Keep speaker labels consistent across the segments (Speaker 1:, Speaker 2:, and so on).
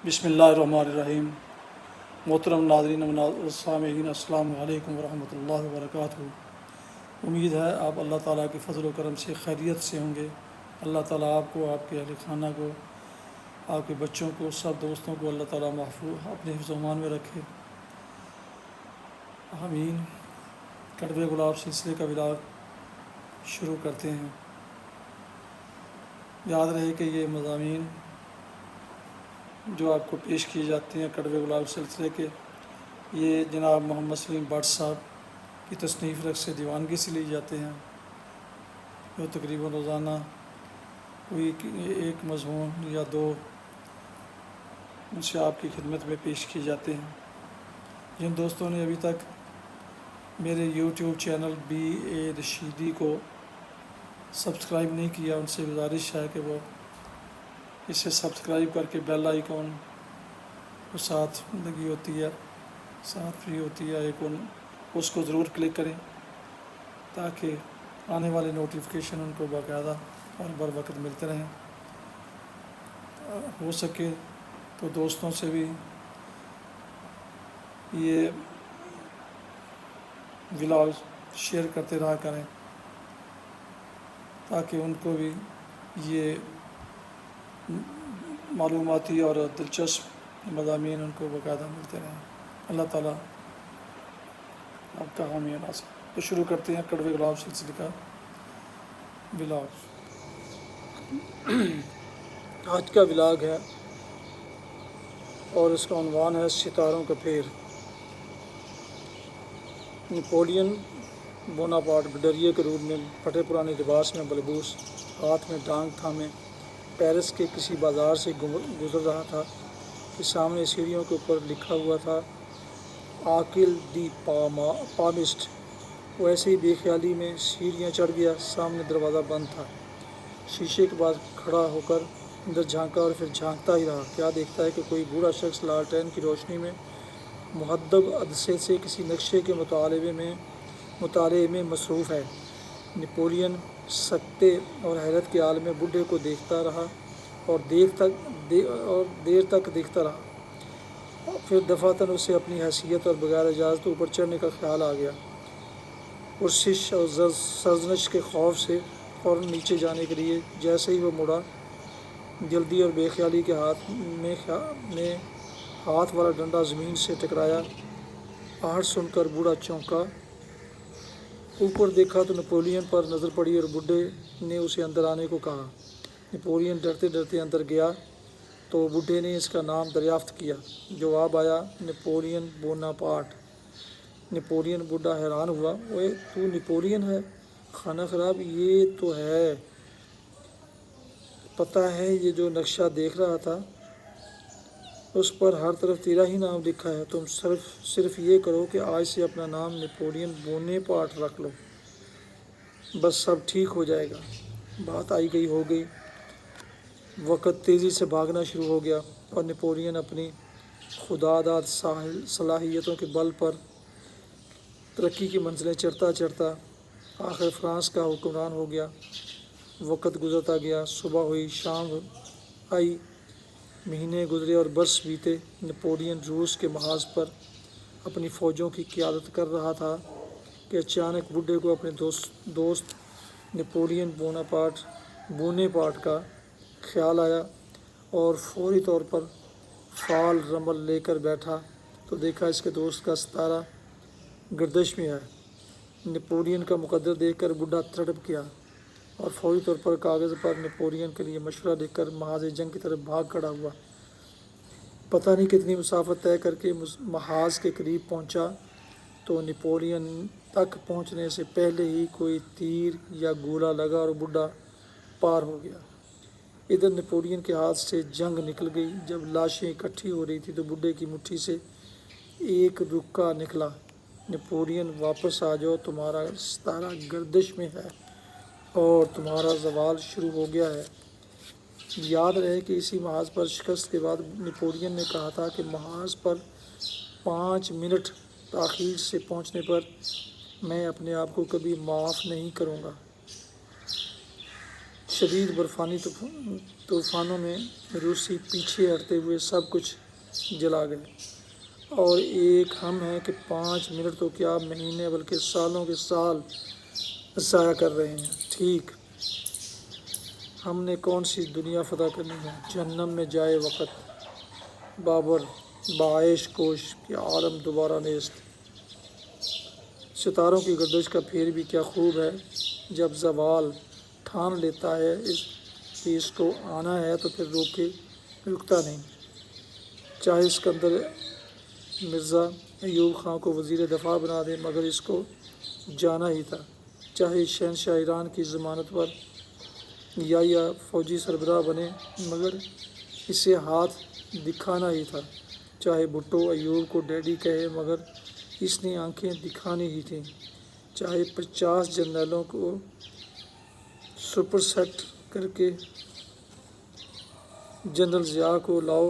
Speaker 1: بسم اللہ الرحمن الرحیم۔ محترم ناظرین و سامعین، السلام علیکم ورحمۃ اللہ وبرکاتہ۔ امید ہے آپ اللہ تعالیٰ کے فضل و کرم سے خیریت سے ہوں گے۔ اللہ تعالیٰ آپ کو، آپ کے اہل خانہ کو، آپ کے بچوں کو، سب دوستوں کو اللہ تعالیٰ محفوظ اپنے حفظ و امان میں رکھے، آمین۔ کڑوے گلاب سلسلے کا ولاگ شروع کرتے ہیں۔ یاد رہے کہ یہ مضامین جو آپ کو پیش کیے جاتے ہیں کڑوے گلاب سلسلے کے، یہ جناب محمد سلیم بٹ صاحب کی تصنیف رقص دیوانگی سے لیے جاتے ہیں، جو تقریباً روزانہ کوئی ایک مضمون یا دو ان سے آپ کی خدمت میں پیش کیے جاتے ہیں۔ جن دوستوں نے ابھی تک میرے یوٹیوب چینل BA رشیدی کو سبسکرائب نہیں کیا، ان سے گزارش ہے کہ وہ اسے سبسکرائب کر کے بیل آئیکن کو ساتھ لگی ہوتی ہے، ساتھ فری ہوتی ہے آئیکن، اس کو ضرور کلک کریں تاکہ آنے والے نوٹیفیکیشن ان کو باقاعدہ اور بر وقت ملتے رہیں۔ ہو سکے تو دوستوں سے بھی یہ ولاگ شیئر کرتے رہا کریں تاکہ ان کو بھی یہ معلوماتی اور دلچسپ مضامین ان کو باقاعدہ ملتے رہیں۔ اللہ تعالیٰ آپ کا حامی و ناصر۔ تو شروع کرتے ہیں کڑوے گلاب سلسلے کا ولاگ۔ آج کا ولاگ ہے اور اس کا عنوان ہے ستاروں کا پھیر۔ نپولین بوناپارٹ بڈریے کے روپ میں پھٹے پرانے لباس میں ملبوس، ہاتھ میں ڈانگ تھامے پیرس کے کسی بازار سے گزر رہا تھا کہ سامنے سیڑھیوں کے اوپر لکھا ہوا تھا آکل دی پامسٹ۔ وہ ایسے ہی بے خیالی میں سیڑھیاں چڑھ گیا۔ سامنے دروازہ بند تھا۔ شیشے کے پاس کھڑا ہو کر اندر جھانکا اور پھر جھانکتا ہی رہا۔ کیا دیکھتا ہے کہ کوئی بوڑھا شخص لالٹین کی روشنی میں مہذب عدسے سے کسی نقشے کے مطالعے میں مصروف ہے۔ نپولین سکتے اور حیرت کے عالم بوڑھے کو دیکھتا رہا اور دیر تک دیکھتا رہا۔ پھر دفعتاً اسے اپنی حیثیت اور بغیر اجازت اوپر چڑھنے کا خیال آ گیا۔ پرسش اور سرزنش کے خوف سے فوراً نیچے جانے کے لیے جیسے ہی وہ مڑا، جلدی اور بے خیالی کے ہاتھ والا ڈنڈا زمین سے ٹکرایا۔ آہٹ سن کر بوڑھا چونکا، اوپر دیکھا تو نپولین پر نظر پڑی اور بوڑھے نے اسے اندر آنے کو کہا۔ نپولین ڈرتے ڈرتے اندر گیا تو بوڑھے نے اس کا نام دریافت کیا۔ جواب آیا، نپولین بوناپارٹ۔ نپولین بوڑھا حیران ہوا، اوئے تو نپولین ہے؟ خانہ خراب، یہ تو ہے، پتہ ہے یہ جو نقشہ دیکھ رہا تھا اس پر ہر طرف تیرا ہی نام لکھا ہے۔ تم صرف یہ کرو کہ آج سے اپنا نام نپولین بوناپارٹ رکھ لو، بس سب ٹھیک ہو جائے گا۔ بات آئی گئی ہو گئی۔ وقت تیزی سے بھاگنا شروع ہو گیا اور نپولین اپنی خداداد صلاحیتوں کے بل پر ترقی کی منزلیں چڑھتا چڑھتا آخر فرانس کا حکمران ہو گیا۔ وقت گزرتا گیا، صبح ہوئی، شام آئی، مہینے گزرے اور برس بیتے۔ نپولین روس کے محاذ پر اپنی فوجوں کی قیادت کر رہا تھا کہ اچانک بوڑھے کو اپنے دوست نپولین بوناپارٹ کا خیال آیا اور فوری طور پر فال رمل لے کر بیٹھا تو دیکھا اس کے دوست کا ستارہ گردش میں ہے۔ نپولین کا مقدر دیکھ کر بوڑھا تڑپ گیا اور فوری طور پر کاغذ پر نپولین کے لیے مشورہ لکھ کر محاذ جنگ کی طرف بھاگ کھڑا ہوا۔ پتہ نہیں کتنی مسافت طے کر کے محاذ کے قریب پہنچا تو نپولین تک پہنچنے سے پہلے ہی کوئی تیر یا گولہ لگا اور بوڑھا پار ہو گیا۔ ادھر نپولین کے ہاتھ سے جنگ نکل گئی۔ جب لاشیں اکٹھی ہو رہی تھی تو بوڑھے کی مٹھی سے ایک رکا نکلا، نپولین واپس آ جاؤ، تمہارا ستارہ گردش میں ہے اور تمہارا زوال شروع ہو گیا ہے۔ یاد رہے کہ اسی محاذ پر شکست کے بعد نپولین نے کہا تھا کہ محاذ پر 5 منٹ تاخیر سے پہنچنے پر میں اپنے آپ کو کبھی معاف نہیں کروں گا۔ شدید برفانی طوفانوں میں روسی پیچھے ہٹتے ہوئے سب کچھ جلا گئے، اور ایک ہم ہیں کہ 5 منٹ تو کیا مہینے بلکہ سالوں کے سال ضائع کر رہے ہیں۔ ٹھیک، ہم نے کون سی دنیا فتح کرنی ہے؟ جہنم میں جائے وقت بابر بعائش کوش کہ عالم دوبارہ نیست۔ ستاروں کی گردش کا پھیر بھی کیا خوب ہے، جب زوال ٹھان لیتا ہے کہ اس کو آنا ہے تو پھر رکتا نہیں۔ چاہے اسکندر مرزا ایوب خان کو وزیر دفاع بنا دے مگر اس کو جانا ہی تھا۔ چاہے شہنشاہ ایران کی ضمانت پر یا فوجی سربراہ بنے مگر اسے ہاتھ دکھانا ہی تھا۔ چاہے بھٹو ایوب کو ڈیڈی کہے مگر اس نے آنکھیں دکھانی ہی تھیں۔ چاہے 50 جرنیلوں کو سپرسیٹ کر کے جنرل ضیاء کو لاؤ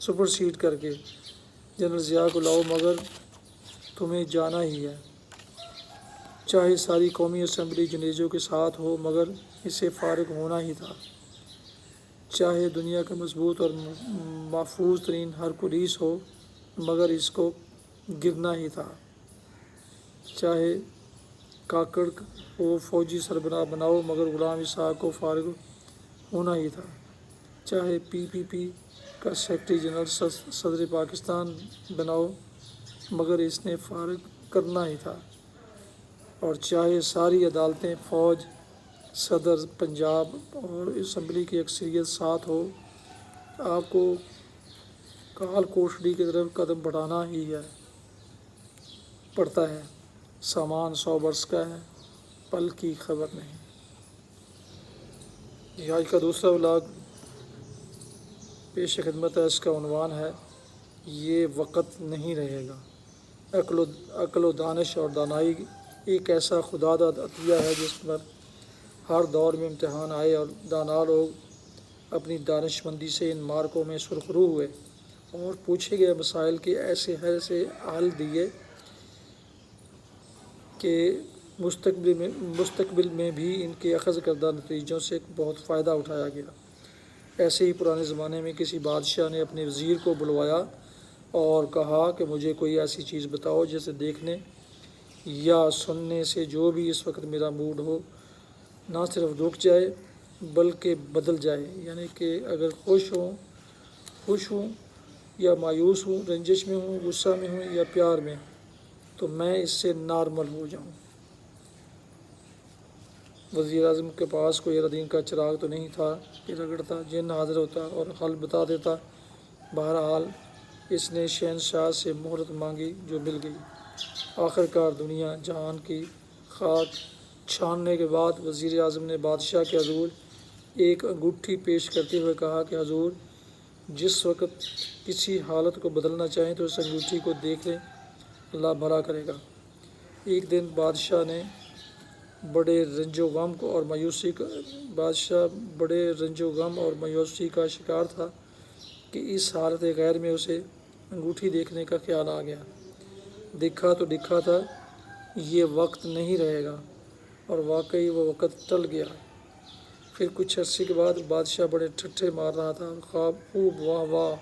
Speaker 1: سپرسیڈ کر کے جنرل ضیاء کو لاؤ مگر تمہیں جانا ہی ہے۔ چاہے ساری قومی اسمبلی جنیزوں کے ساتھ ہو مگر اسے فارغ ہونا ہی تھا۔ چاہے دنیا کا مضبوط اور محفوظ ترین ہرکولیس ہو مگر اس کو گرنا ہی تھا۔ چاہے کاکڑ کو فوجی سربراہ بناؤ مگر غلام اسحاق کو فارغ ہونا ہی تھا۔ چاہے PPP کا سیکرٹری جنرل صدر پاکستان بناؤ مگر اس نے فارغ کرنا ہی تھا۔ اور چاہے ساری عدالتیں فوج صدر پنجاب اور اسمبلی کی اکثریت ساتھ ہو آپ کو کال کوٹڑی کی طرف قدم بڑھانا ہی پڑتا ہے۔ سامان 100 برس کا ہے، پل کی خبر نہیں۔ یہ آج کا دوسرا ولاگ پیش خدمت ہے۔ اس کا عنوان ہے یہ وقت نہیں رہے گا۔ عقل و دانش اور دانائی ایک ایسا خداداد عطیہ ہے جس پر ہر دور میں امتحان آئے اور دانا لوگ اپنی دانش مندی سے ان مارکوں میں سرخرو ہوئے اور پوچھے گئے مسائل کے ایسے حل دیے کہ مستقبل میں بھی ان کے اخذ کردہ نتیجوں سے بہت فائدہ اٹھایا گیا۔ ایسے ہی پرانے زمانے میں کسی بادشاہ نے اپنے وزیر کو بلوایا اور کہا کہ مجھے کوئی ایسی چیز بتاؤ جسے دیکھنے یا سننے سے جو بھی اس وقت میرا موڈ ہو نہ صرف رک جائے بلکہ بدل جائے، یعنی کہ اگر خوش ہوں یا مایوس ہوں، رنجش میں ہوں، غصہ میں ہوں یا پیار میں تو میں اس سے نارمل ہو جاؤں۔ وزیر اعظم کے پاس کوئی الدین کا چراغ تو نہیں تھا کہ رگڑتا، جن حاضر ہوتا اور حل بتا دیتا۔ بہرحال اس نے شہنشاہ سے مہلت مانگی جو مل گئی۔ آخرکار دنیا جہان کی خاک چھاننے کے بعد وزیر اعظم نے بادشاہ کے حضور ایک انگوٹھی پیش کرتے ہوئے کہا کہ حضور جس وقت کسی حالت کو بدلنا چاہیں تو اس انگوٹھی کو دیکھ لیں، اللہ بھلا کرے گا۔ ایک دن بادشاہ بڑے رنج و غم اور مایوسی کا شکار تھا کہ اس حالت غیر میں اسے انگوٹھی دیکھنے کا خیال آ گیا۔ دیکھا تو دکھا تھا یہ وقت نہیں رہے گا، اور واقعی وہ وقت ٹل گیا۔ پھر کچھ عرصے کے بعد بادشاہ بڑے ٹھٹھے مار رہا تھا، خوب واہ واہ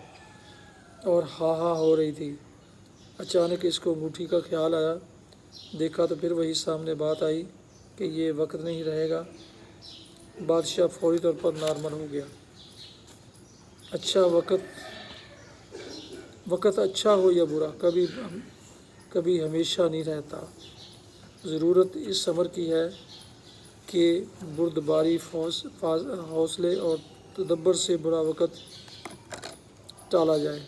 Speaker 1: اور ہا ہا ہو رہی تھی۔ اچانک اس کو انگوٹھی کا خیال آیا، دیکھا تو پھر وہی سامنے بات آئی کہ یہ وقت نہیں رہے گا۔ بادشاہ فوری طور پر نارمل ہو گیا۔ اچھا وقت اچھا ہو یا برا کبھی ہمیشہ نہیں رہتا۔ ضرورت اس امر کی ہے کہ بردباری، حوصلے اور تدبر سے برا وقت ٹالا جائے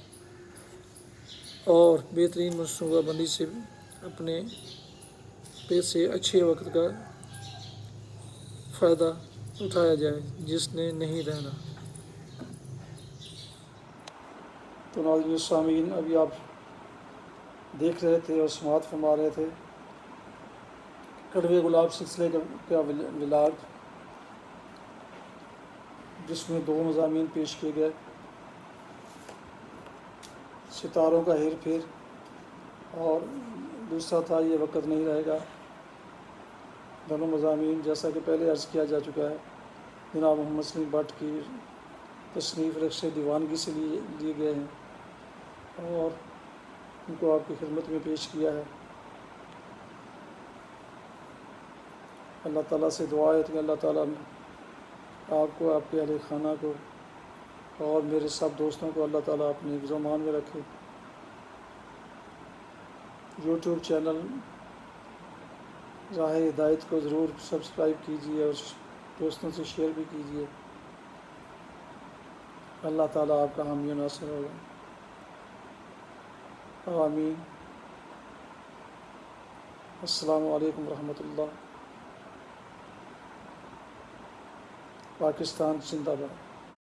Speaker 1: اور بہترین منصوبہ بندی سے اپنے سے اچھے وقت کا فائدہ اٹھایا جائے جس نے نہیں رہنا۔ تو ناظرین سامعین، ابھی آپ دیکھ رہے تھے اور سماعت فرما رہے تھے کڑوے گلاب سلسلے کا ولاگ، جس میں 2 مضامین پیش کیے گئے، ستاروں کا ہیر پھیر اور دوسرا تھا یہ وقت نہیں رہے گا۔ دونوں مضامین جیسا کہ پہلے عرض کیا جا چکا ہے جناب محمد سلیم بٹ کی تصنیف رقص دیوانگی سے لیے گئے ہیں اور ان کو آپ کی خدمت میں پیش کیا ہے۔ اللہ تعالیٰ سے دعا ہے کہ اللہ تعالیٰ آپ کو، آپ کے اہل خانہ کو اور میرے سب دوستوں کو اللہ تعالیٰ اپنے حفظ و امان میں رکھے۔ یوٹیوب چینل راہ ہدایت کو ضرور سبسکرائب کیجیے اور دوستوں سے شیئر بھی کیجیے۔ اللہ تعالیٰ آپ کا حامی و ناصر ہوگا۔ آمین۔ السلام علیکم ورحمۃ اللہ۔ پاکستان زندہ باد۔